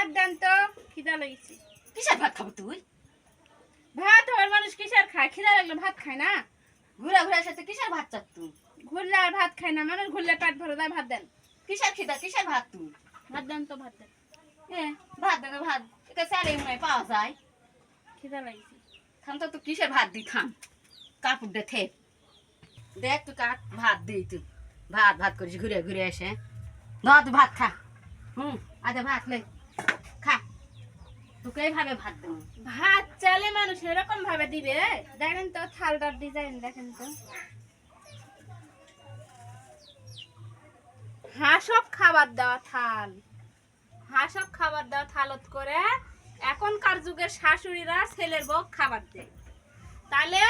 ভাত দেন তো, খিদা লেগেছে। কিসের ভাত খাবো তুই? ভাত হওয়ার মানুষ কিসের খায়? খিদা লাগলে ভাত খায় না। ঘুরা ঘুরা সাথে কিসের ভাত চাস তুই? ঘুরলে আর ভাত খায় না মানুষ, ঘুরলে পেট ভরে যায়। ভাত দেন, কিসের খিদা, কিসের ভাত তুই? ভাত দেন তো, ভাত দেন। ভাত দেবে ভাত, এটা স্যারে মনে পাওয়া যায়। খিদা লাগছে। খান তো তুই কিসের ভাত দি খান, কাপড় দে থে দেখ তুই কাক ভাত দিই তুই ভাত ভাত করিস ঘুরে ঘুরে এসে না তুই ভাত খা। আচ্ছা ভাত লে খা, তোকে এইভাবে ভাত দেবো। ভাত চালে মানুষ এরকম ভাবে দিবে? দেখেন তো থালটার ডিজাইন, দেখেন তো। হাঁসক খাবার দেওয়া থাল, হাঁসক খাবার দেওয়া থালত করে এখনকার যুগের শাশুড়িরা ছেলের বউ খাবার দেয়। তাহলে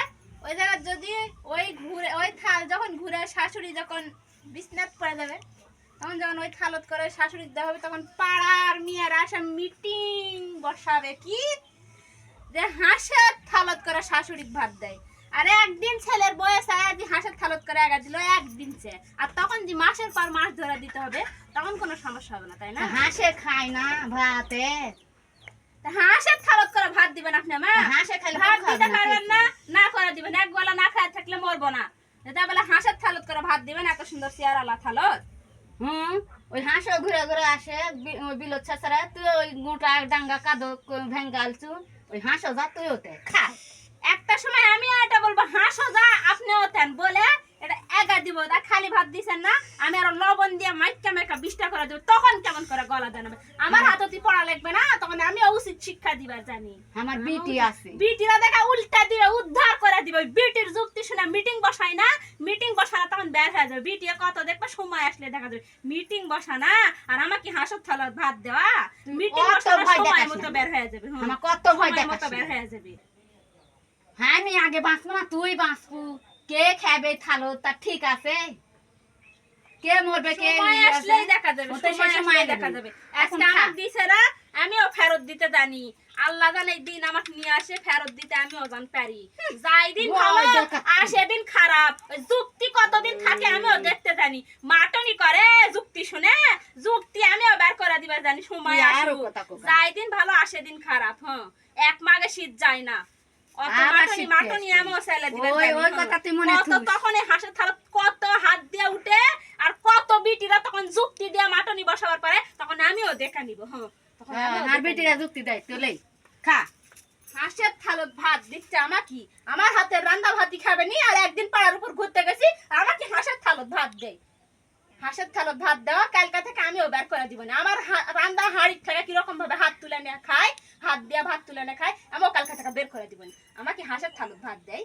ওই জায়গায় যদি ওই ঘুরে ওই থাল যখন ঘুরে শাশুড়ি যখন বিছনাত পড়ে যাবে, তখন যখন ওই থালত করে শাশুড়ি দেওয়া হবে, তখন পাড়ার মেয়েরা আসে মিটিং বসাবে কি যে হাঁসের থালত করে শাশুড়ি ভাত দেয়। আর একদিন ছেলের বয়স আজ হাঁসের থালত করে এগা দিল একদিন সে, আর তখন যে মাসের পর মাস ধরে দিতে হবে, তখন কোনো সমস্যা হবে না, তাই না? হাঁসে খায় না ভাতে, হাঁসের থালত করে ভাত দিবেন আপনি? মা হাঁসে খাইলে ভাত দিতে পারবেন না, না করে দিবেন। এক বেলা না খায় থাকলে মরবো না। যেটা বলে হাঁসের থালত করে ভাত দিবেন, এত সুন্দর চেয়ারালা থালত। ওই হাঁসও ঘুরে ঘুরে আসে বিলত ছাড়া, তুই ওই গোটা ডাঙ্গা কাদো ভেঙ্গালছু, ওই হাঁসও যা তুই ওতে খায়। একটা সময় আমি এটা বলবো হাঁসও যা আপনিও তেন বলে এটা এগা দিব, তা খালি ভাত দিছেন না, আমি আরো লবণ দিয়ে মাইকা মাইকা 20টা করে দেব, তখন কেমন করে গলা জানাবে? আমার হাততি পড়া লাগবে না, তখন আমি উচিত শিক্ষা দিবার জানি। আমার বিটি আছে, বিটিরা দেখা উল্টা দিবে, উদ্ধার করে দিবে। বিটির যুক্তি শুনে মিটিং বসাই না, মিটিং বসানা তখন বের হয়ে যাবে। বিটি কত দেখবে সময় আসলে দেখা যাবে। মিটিং বসানা আর আমাকে হাঁসর থালার ভাত দেওয়া, মিটিং বসানোর সময় মতো বের হয়ে যাবে। আমার কত ভয় মতো বের হয়ে যাবে। হ্যাঁ আমি আগে বাঁচবো না তুই বাঁচবো, কে খাবে থালো তা ঠিক আছে, কে মরবে কে আসলেই দেখা যাবে, সময় দেখা যাবে। আজকে আমার দিছেরা আমিও ফেরত দিতে জানি, আল্লাহ জানে দিন আমাকে নিয়ে আসে ফেরত দিতে আমিও জান পারি। যাই দিন ভালো আর সেদিন খারাপ, যুক্তি কতদিন থাকে আমিও দেখতে জানি। মাটনি করে যুক্তি শুনে, যুক্তি আমিও বের করে দিবার জানি। সময় আসুক, যাই দিন ভালো আসে দিন খারাপ। এক মাঘে শীত যায় না, তখন হাঁসের থালা কত হাত দিয়ে উঠে আর কত বিটিরা তখন যুক্তি দিয়ে মাটনি বসাবার পরে তখন আমিও দেখা নিব। যুক্তি দেয় তোলে খা। হাঁসের থালত ভাত দিচ্ছে আমাকে, আমার হাতের রান্না ভাতই খাবে নি, আর একদিন পাড়ার উপর ঘুরতে গেছি আমাকে হাঁসের থালত ভাত দেয়। হাঁসের থালত ভাত দেওয়া কালকা থেকে আমিও বের করে দিব না। আমার রান্না হাড়ির থেকে কিরকম ভাবে হাত তুলে নিয়ে খায়, হাত দিয়ে ভাত তুলে নিয়ে খায়, আমিও কালকা থেকে বের করে দিব না। আমাকে হাঁসের থালত ভাত দেয়।